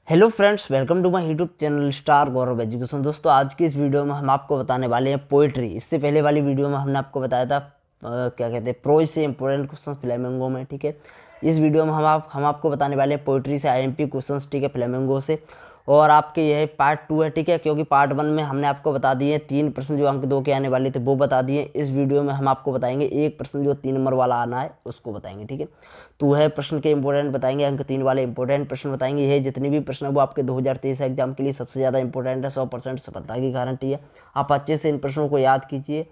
Hello friends, welcome to my YouTube channel star Gaurav education. दोस्तों, आज की इस वीडियो में हम आपको बताने वाले हैं पोइट्री। इससे पहले वाली वीडियो में हमने आपको बताया था क्या कहते हैं, प्रोज से इंपॉर्टेंट क्वेश्चंस फ्लेमिंगो में। ठीक है, इस वीडियो में हम आपको बताने वाले हैं पोइट्री से आईएमपी क्वेश्चंस। ठीक है, फ्लेमिंगो से। और आपके यह पार्ट 2 है। ठीक है, क्योंकि पार्ट 1 में हमने आपको बता दिए 3 प्रश्न जो अंक 2 के आने वाले थे वो बता दिए। इस वीडियो में हम आपको बताएंगे 1 प्रश्न जो 3 नंबर वाला आना है उसको बताएंगे। ठीक है, तो है प्रश्न के इंपॉर्टेंट बताएंगे, अंक 3 वाले इंपॉर्टेंट प्रश्न बताएंगे। ये जितने भी प्रश्न है वो आपके 2023 एग्जाम के लिए सबसे ज़्यादा इंपॉर्टेंट है। 100% सफलता की गारंटी है। आप अच्छे से इन प्रश्नों को याद कीजिए।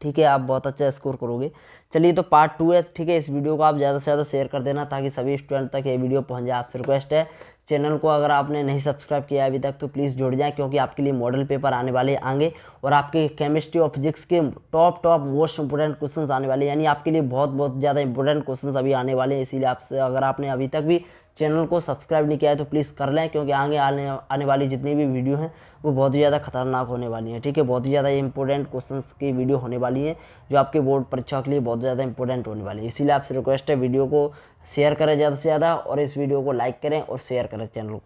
ठीक है, आप बहुत अच्छा स्कोर करोगे। चलिए, तो पार्ट 2 है। ठीक है, इस वीडियो को आप ज़्यादा से ज़्यादा शेयर कर देना ताकि सभी स्टूडेंट तक ये वीडियो पहुंच जाए। आपसे रिक्वेस्ट है, चैनल को अगर आपने नहीं सब्सक्राइब किया अभी तक तो प्लीज़ जुड़ जाएं, क्योंकि आपके लिए मॉडल पेपर आने वाले आगे और आपके केमिस्ट्री और फिजिक्स के टॉप मोस्ट इंपोर्टेंट क्वेश्चंस आने वाले, यानी आपके लिए बहुत बहुत ज़्यादा इंपॉर्टेंट क्वेश्चंस अभी आने वाले हैं। इसीलिए आपसे, अगर आपने अभी तक भी चैनल को सब्सक्राइब नहीं किया है तो प्लीज़ कर लें, क्योंकि आगे आने वाली जितनी भी वीडियो हैं वो बहुत ही ज़्यादा खतरनाक होने वाली हैं। ठीक है, बहुत ही ज़्यादा इंपॉर्टेंट क्वेश्चंस की वीडियो होने वाली है जो आपके बोर्ड परीक्षा के लिए बहुत ज़्यादा इंपॉर्टेंट होने वाली है। इसीलिए आपसे रिक्वेस्ट है, वीडियो को शेयर करें ज़्यादा से ज़्यादा और इस वीडियो को लाइक करें और शेयर करें चैनल को।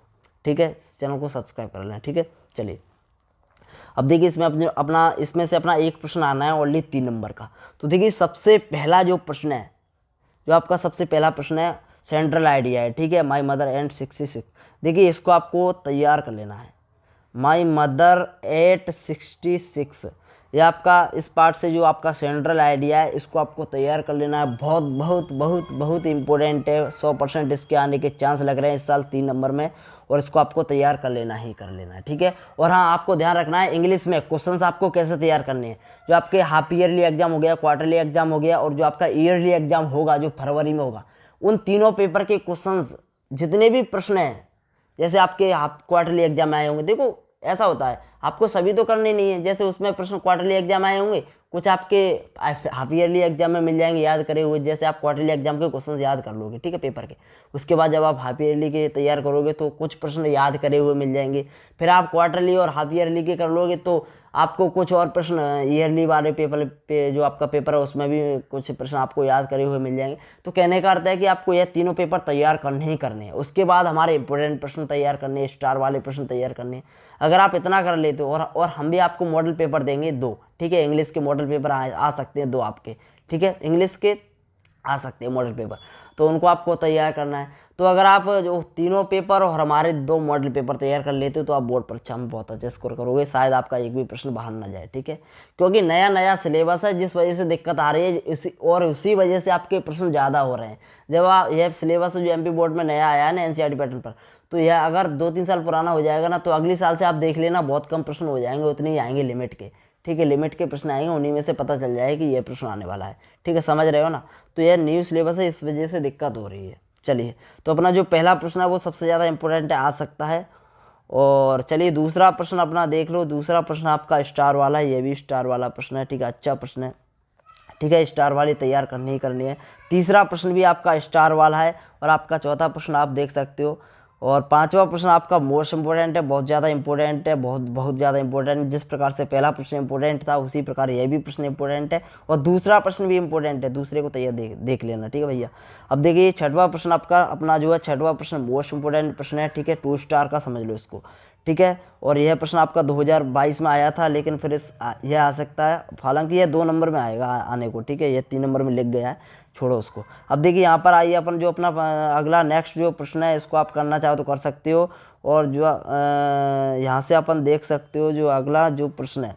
ठीक है, चैनल को सब्सक्राइब कर लें। ठीक है, चलिए अब देखिए, इसमें अपना इसमें से अपना एक प्रश्न आना है ओनली 3 नंबर का। तो देखिए, सबसे पहला जो प्रश्न है, जो आपका सबसे पहला प्रश्न है, सेंट्रल आइडिया है। ठीक है, माई मदर एंड 66। देखिए, इसको आपको तैयार कर लेना है। माई मदर एट 66, ये आपका इस पार्ट से जो आपका सेंट्रल आइडिया है इसको आपको तैयार कर लेना है। बहुत बहुत बहुत बहुत इंपॉर्टेंट है। 100% इसके आने के चांस लग रहे हैं इस साल 3 नंबर में, और इसको आपको तैयार कर लेना ही कर लेना है। ठीक है, और हाँ, आपको ध्यान रखना है इंग्लिश में क्वेश्चंस आपको कैसे तैयार करने हैं। जो आपके हाफ ईयरली एग्जाम हो गया, क्वार्टरली एग्जाम हो गया, और जो आपका ईयरली एग्जाम होगा जो फरवरी में होगा, उन तीनों पेपर के क्वेश्चंस जितने भी प्रश्न हैं, जैसे आपके हाफ क्वार्टरली एग्जाम में आए होंगे, देखो ऐसा होता है, आपको सभी तो करने नहीं है। जैसे उसमें प्रश्न क्वार्टरली एग्जाम आए होंगे, कुछ आपके हाफ ईयरली एग्जाम में मिल जाएंगे याद करे हुए, जैसे आप क्वार्टरली एग्जाम के क्वेश्चंस याद कर लोगे। ठीक है, पेपर के। उसके बाद जब आप हाफ ईयरली के तैयार करोगे तो कुछ प्रश्न याद करे हुए मिल जाएंगे। फिर आप क्वार्टरली और हाफ ईयरली के कर लोगे तो आपको कुछ और प्रश्न ईयरली वाले पेपर पे, जो आपका पेपर है उसमें भी कुछ प्रश्न आपको याद करे हुए मिल जाएंगे। तो कहने का अर्थ है कि आपको यह तीनों पेपर तैयार करने ही करने हैं। उसके बाद हमारे इंपॉर्टेंट प्रश्न तैयार करने हैं, स्टार वाले प्रश्न तैयार करने हैं। अगर आप इतना कर लेते हो, और हम भी आपको मॉडल पेपर देंगे 2। ठीक है, इंग्लिश के मॉडल पेपर आ सकते हैं 2 आपके। ठीक है, इंग्लिश के आ सकते हैं मॉडल पेपर, तो उनको आपको तैयार करना है। तो अगर आप जो तीनों पेपर और हमारे 2 मॉडल पेपर तैयार कर लेते हो तो आप बोर्ड परीक्षा में बहुत अच्छा स्कोर करोगे। शायद आपका एक भी प्रश्न बाहर ना जाए। ठीक है, क्योंकि नया नया सिलेबस है, जिस वजह से दिक्कत आ रही है, उसी वजह से आपके प्रश्न ज़्यादा हो रहे हैं। जब आप यह सिलेबस जो एमपी बोर्ड में नया आया है ना, एनसीईआरटी पैटर्न पर, तो यह अगर 2-3 साल पुराना हो जाएगा ना, तो अगले साल से आप देख लेना बहुत कम प्रश्न हो जाएंगे, उतने ही आएंगे लिमिट के। ठीक है, लिमिट के प्रश्न आएंगे, उन्हीं में से पता चल जाएगा कि ये प्रश्न आने वाला है। ठीक है, समझ रहे हो ना। तो यह न्यू सिलेबस है, इस वजह से दिक्कत हो रही है। चलिए, तो अपना जो पहला प्रश्न है वो सबसे ज़्यादा इंपॉर्टेंट है, आ सकता है। और चलिए, दूसरा प्रश्न अपना देख लो। दूसरा प्रश्न आपका स्टार वाला है, ये भी स्टार वाला प्रश्न है। ठीक है, अच्छा प्रश्न है। ठीक है, स्टार वाली तैयार करनी ही करनी है। तीसरा प्रश्न भी आपका स्टार वाला है, और आपका चौथा प्रश्न आप देख सकते हो। और पांचवा प्रश्न आपका मोस्ट इंपॉर्टेंट है, बहुत ज़्यादा इंपॉर्टेंट है, बहुत बहुत ज़्यादा इंपॉर्टेंट। जिस प्रकार से पहला प्रश्न इंपॉर्टेंट था उसी प्रकार यह भी प्रश्न इंपॉर्टेंट है, और दूसरा प्रश्न भी इंपॉर्टेंट है। दूसरे को तैयार देख लेना। ठीक है भैया, अब देखिए छठवां प्रश्न आपका अपना जो है, छठवां प्रश्न मोस्ट इंपॉर्टेंट प्रश्न है। ठीक है, 2 स्टार का समझ लो इसको। ठीक है, और यह प्रश्न आपका 2022 में आया था, लेकिन फिर यह आ सकता है, हालांकि यह 2 नंबर में आएगा आने को। ठीक है, यह 3 नंबर में लिख गया है, छोड़ो उसको। अब देखिए, यहाँ पर आइए, अपन जो अपना अगला नेक्स्ट जो प्रश्न है इसको आप करना चाहो तो कर सकते हो। और जो यहाँ से अपन देख सकते हो, जो अगला जो प्रश्न है,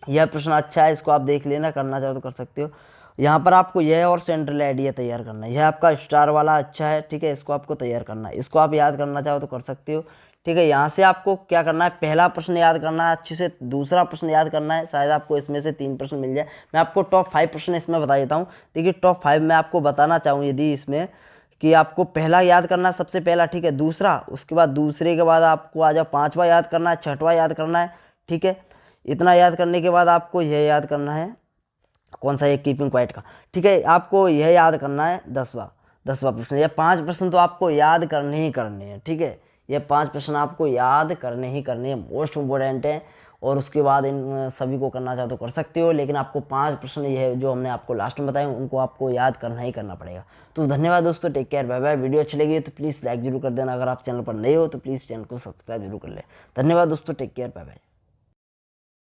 यह प्रश्न अच्छा है, इसको आप देख लेना, करना चाहो तो कर सकते हो। यहाँ पर आपको यह और सेंट्रल आइडिया तैयार करना है। यह आपका स्टार वाला अच्छा है। ठीक है, इसको आपको तैयार करना है, इसको आप याद करना चाहो तो कर सकते हो। ठीक है, यहाँ से आपको क्या करना है, पहला प्रश्न याद करना है अच्छे से, दूसरा प्रश्न याद करना है, शायद आपको इसमें से 3 प्रश्न मिल जाए। मैं आपको टॉप 5 प्रश्न इसमें बता देता हूँ। देखिए, टॉप 5 मैं आपको बताना चाहूँ यदि इसमें, कि आपको पहला याद करना है सबसे पहला। ठीक है, दूसरा, उसके बाद दूसरे के बाद आपको आ जाओ 5वां याद करना है, 6वां याद करना है। ठीक है, इतना याद करने के बाद आपको यह याद करना है, कौन सा, ये कीपिंग क्वाइट का। ठीक है, आपको यह याद करना है 10वां प्रश्न। ये 5 प्रश्न तो आपको याद करने ही करने हैं। ठीक है, ये 5 प्रश्न आपको याद करने ही करने हैं, मोस्ट इंपॉर्टेंट है। और उसके बाद इन सभी को करना चाहो तो कर सकते हो, लेकिन आपको 5 प्रश्न ये जो हमने आपको लास्ट में बताए उनको आपको याद करना ही करना पड़ेगा। तो धन्यवाद दोस्तों, take care, bye bye. Video अच्छी लगी तो प्लीज़ लाइक जरूर कर देना, अगर आप चैनल पर नए हो तो प्लीज़ चैनल को सब्सक्राइब जरूर कर ले। धन्यवाद दोस्तों, टेक केयर, बाय बाय।